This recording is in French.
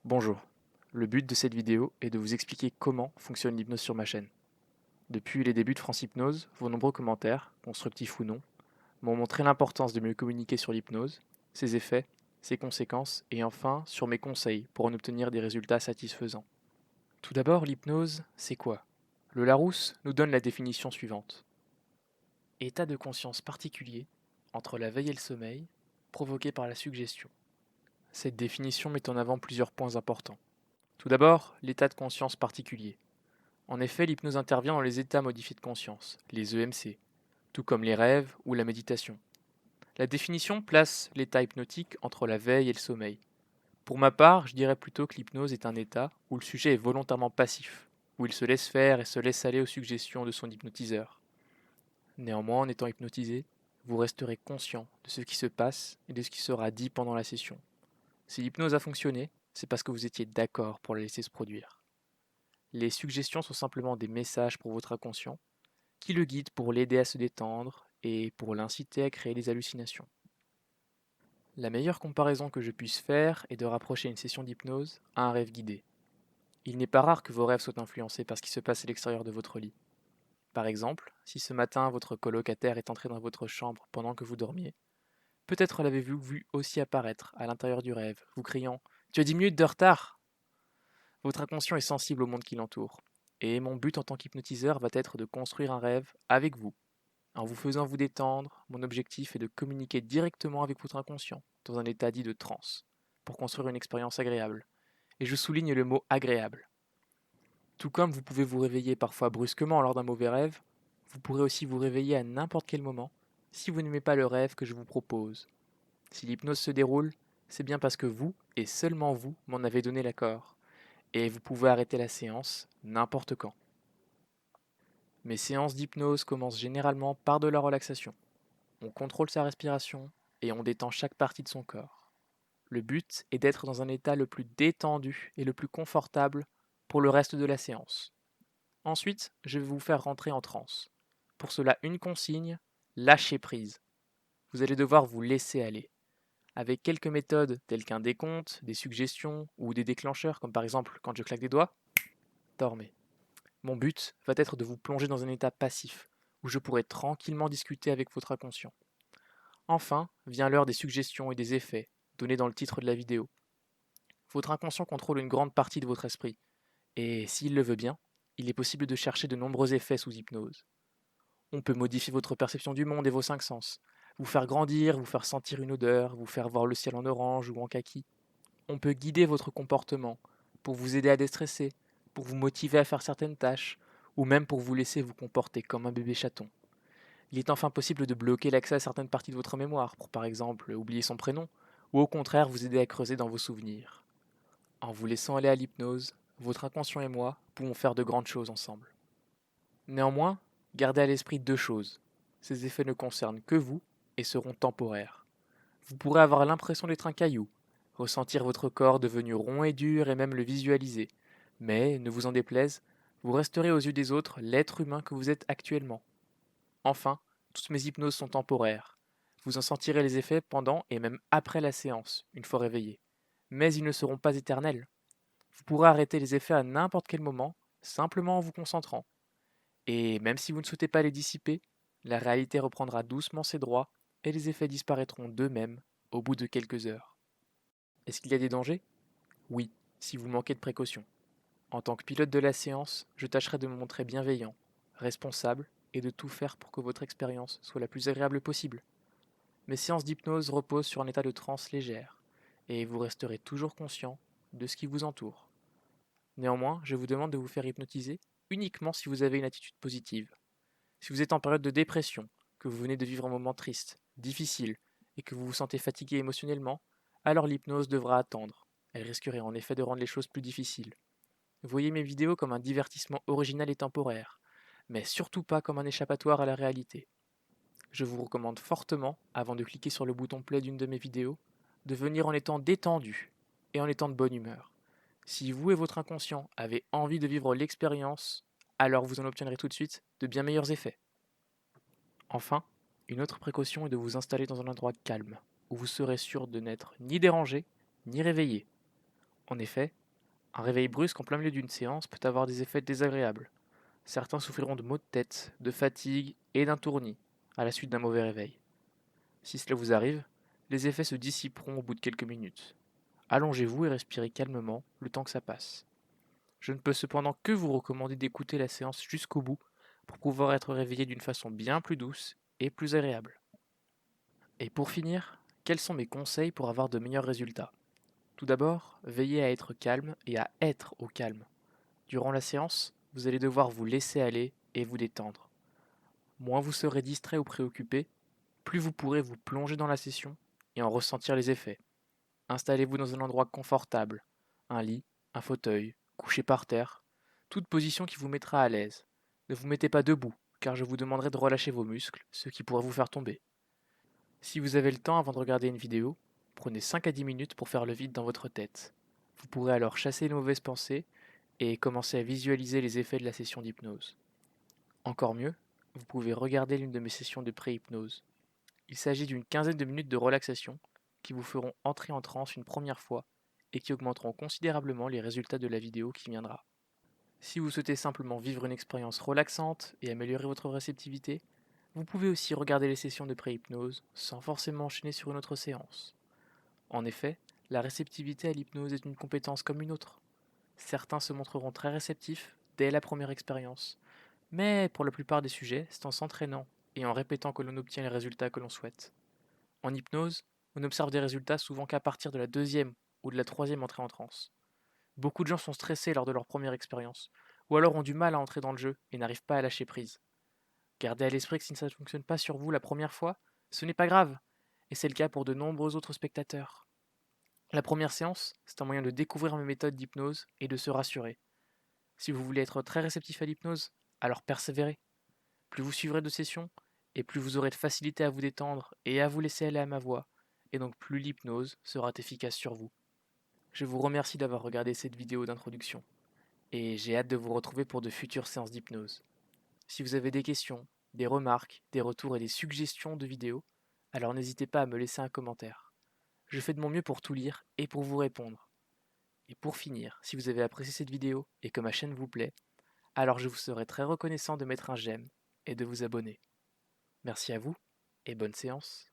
Bonjour, le but de cette vidéo est de vous expliquer comment fonctionne l'hypnose sur ma chaîne. Depuis les débuts de France Hypnose, vos nombreux commentaires, constructifs ou non, m'ont montré l'importance de mieux communiquer sur l'hypnose, ses effets, ses conséquences et enfin sur mes conseils pour en obtenir des résultats satisfaisants. Tout d'abord, l'hypnose, c'est quoi? Le Larousse nous donne la définition suivante. État de conscience particulier entre la veille et le sommeil, provoqué par la suggestion. Cette définition met en avant plusieurs points importants. Tout d'abord, l'état de conscience particulier. En effet, l'hypnose intervient dans les états modifiés de conscience, les EMC, tout comme les rêves ou la méditation. La définition place l'état hypnotique entre la veille et le sommeil. Pour ma part, je dirais plutôt que l'hypnose est un état où le sujet est volontairement passif, où il se laisse faire et se laisse aller aux suggestions de son hypnotiseur. Néanmoins, en étant hypnotisé, vous resterez conscient de ce qui se passe et de ce qui sera dit pendant la session. Si l'hypnose a fonctionné, c'est parce que vous étiez d'accord pour la laisser se produire. Les suggestions sont simplement des messages pour votre inconscient qui le guident pour l'aider à se détendre et pour l'inciter à créer des hallucinations. La meilleure comparaison que je puisse faire est de rapprocher une session d'hypnose à un rêve guidé. Il n'est pas rare que vos rêves soient influencés par ce qui se passe à l'extérieur de votre lit. Par exemple, si ce matin votre colocataire est entré dans votre chambre pendant que vous dormiez, peut-être l'avez-vous vu aussi apparaître à l'intérieur du rêve, vous criant Tu as 10 minutes de retard. Votre inconscient est sensible au monde qui l'entoure, et mon but en tant qu'hypnotiseur va être de construire un rêve avec vous. En vous faisant vous détendre, mon objectif est de communiquer directement avec votre inconscient, dans un état dit de transe, pour construire une expérience agréable. Et je souligne le mot agréable. Tout comme vous pouvez vous réveiller parfois brusquement lors d'un mauvais rêve, vous pourrez aussi vous réveiller à n'importe quel moment si vous n'aimez pas le rêve que je vous propose. Si l'hypnose se déroule, c'est bien parce que vous, et seulement vous, m'en avez donné l'accord. Et vous pouvez arrêter la séance n'importe quand. Mes séances d'hypnose commencent généralement par de la relaxation. On contrôle sa respiration et on détend chaque partie de son corps. Le but est d'être dans un état le plus détendu et le plus confortable pour le reste de la séance. Ensuite, je vais vous faire rentrer en transe. Pour cela, une consigne, lâchez prise. Vous allez devoir vous laisser aller. Avec quelques méthodes telles qu'un décompte, des suggestions ou des déclencheurs, comme par exemple quand je claque des doigts, dormez. Mon but va être de vous plonger dans un état passif, où je pourrai tranquillement discuter avec votre inconscient. Enfin, vient l'heure des suggestions et des effets, donnés dans le titre de la vidéo. Votre inconscient contrôle une grande partie de votre esprit, et s'il le veut bien, il est possible de chercher de nombreux effets sous hypnose. On peut modifier votre perception du monde et vos cinq sens, vous faire grandir, vous faire sentir une odeur, vous faire voir le ciel en orange ou en kaki. On peut guider votre comportement, pour vous aider à déstresser, pour vous motiver à faire certaines tâches, ou même pour vous laisser vous comporter comme un bébé chaton. Il est enfin possible de bloquer l'accès à certaines parties de votre mémoire, pour par exemple oublier son prénom, ou au contraire vous aider à creuser dans vos souvenirs. En vous laissant aller à l'hypnose, votre inconscient et moi pouvons faire de grandes choses ensemble. Néanmoins, gardez à l'esprit deux choses. Ces effets ne concernent que vous et seront temporaires. Vous pourrez avoir l'impression d'être un caillou, ressentir votre corps devenu rond et dur et même le visualiser. Mais, ne vous en déplaise, vous resterez aux yeux des autres l'être humain que vous êtes actuellement. Enfin, toutes mes hypnoses sont temporaires. Vous en sentirez les effets pendant et même après la séance, une fois réveillé. Mais ils ne seront pas éternels. Vous pourrez arrêter les effets à n'importe quel moment, simplement en vous concentrant. Et même si vous ne souhaitez pas les dissiper, la réalité reprendra doucement ses droits et les effets disparaîtront d'eux-mêmes au bout de quelques heures. Est-ce qu'il y a des dangers? Oui, si vous manquez de précaution. En tant que pilote de la séance, je tâcherai de me montrer bienveillant, responsable et de tout faire pour que votre expérience soit la plus agréable possible. Mes séances d'hypnose reposent sur un état de transe légère, et vous resterez toujours conscient de ce qui vous entoure. Néanmoins, je vous demande de vous faire hypnotiser uniquement si vous avez une attitude positive. Si vous êtes en période de dépression, que vous venez de vivre un moment triste, difficile, et que vous vous sentez fatigué émotionnellement, alors l'hypnose devra attendre. Elle risquerait en effet de rendre les choses plus difficiles. Voyez mes vidéos comme un divertissement original et temporaire, mais surtout pas comme un échappatoire à la réalité. Je vous recommande fortement, avant de cliquer sur le bouton play d'une de mes vidéos, de venir en étant détendu et en étant de bonne humeur. Si vous et votre inconscient avez envie de vivre l'expérience, alors vous en obtiendrez tout de suite de bien meilleurs effets. Enfin, une autre précaution est de vous installer dans un endroit calme, où vous serez sûr de n'être ni dérangé, ni réveillé. En effet, un réveil brusque en plein milieu d'une séance peut avoir des effets désagréables. Certains souffriront de maux de tête, de fatigue et d'un tournis à la suite d'un mauvais réveil. Si cela vous arrive, les effets se dissiperont au bout de quelques minutes. Allongez-vous et respirez calmement le temps que ça passe. Je ne peux cependant que vous recommander d'écouter la séance jusqu'au bout pour pouvoir être réveillé d'une façon bien plus douce et plus agréable. Et pour finir, quels sont mes conseils pour avoir de meilleurs résultats? Tout d'abord, veillez à être calme et à être au calme. Durant la séance, vous allez devoir vous laisser aller et vous détendre. Moins vous serez distrait ou préoccupé, plus vous pourrez vous plonger dans la session et en ressentir les effets. Installez-vous dans un endroit confortable, un lit, un fauteuil, couché par terre, toute position qui vous mettra à l'aise. Ne vous mettez pas debout, car je vous demanderai de relâcher vos muscles, ce qui pourrait vous faire tomber. Si vous avez le temps avant de regarder une vidéo, prenez 5 à 10 minutes pour faire le vide dans votre tête. Vous pourrez alors chasser les mauvaises pensées et commencer à visualiser les effets de la session d'hypnose. Encore mieux, vous pouvez regarder l'une de mes sessions de pré-hypnose. Il s'agit d'une quinzaine de minutes de relaxation qui vous feront entrer en transe une première fois et qui augmenteront considérablement les résultats de la vidéo qui viendra. Si vous souhaitez simplement vivre une expérience relaxante et améliorer votre réceptivité, vous pouvez aussi regarder les sessions de pré-hypnose sans forcément enchaîner sur une autre séance. En effet, la réceptivité à l'hypnose est une compétence comme une autre. Certains se montreront très réceptifs dès la première expérience, mais pour la plupart des sujets, c'est en s'entraînant et en répétant que l'on obtient les résultats que l'on souhaite. En hypnose, on n'observe des résultats souvent qu'à partir de la deuxième ou de la troisième entrée en transe. Beaucoup de gens sont stressés lors de leur première expérience, ou alors ont du mal à entrer dans le jeu et n'arrivent pas à lâcher prise. Gardez à l'esprit que si ça ne fonctionne pas sur vous la première fois, ce n'est pas grave, et c'est le cas pour de nombreux autres spectateurs. La première séance, c'est un moyen de découvrir mes méthodes d'hypnose et de se rassurer. Si vous voulez être très réceptif à l'hypnose, alors persévérez. Plus vous suivrez de sessions, et plus vous aurez de facilité à vous détendre et à vous laisser aller à ma voix, et donc plus l'hypnose sera efficace sur vous. Je vous remercie d'avoir regardé cette vidéo d'introduction, et j'ai hâte de vous retrouver pour de futures séances d'hypnose. Si vous avez des questions, des remarques, des retours et des suggestions de vidéos, alors n'hésitez pas à me laisser un commentaire. Je fais de mon mieux pour tout lire et pour vous répondre. Et pour finir, si vous avez apprécié cette vidéo et que ma chaîne vous plaît, alors je vous serai très reconnaissant de mettre un j'aime et de vous abonner. Merci à vous et bonne séance.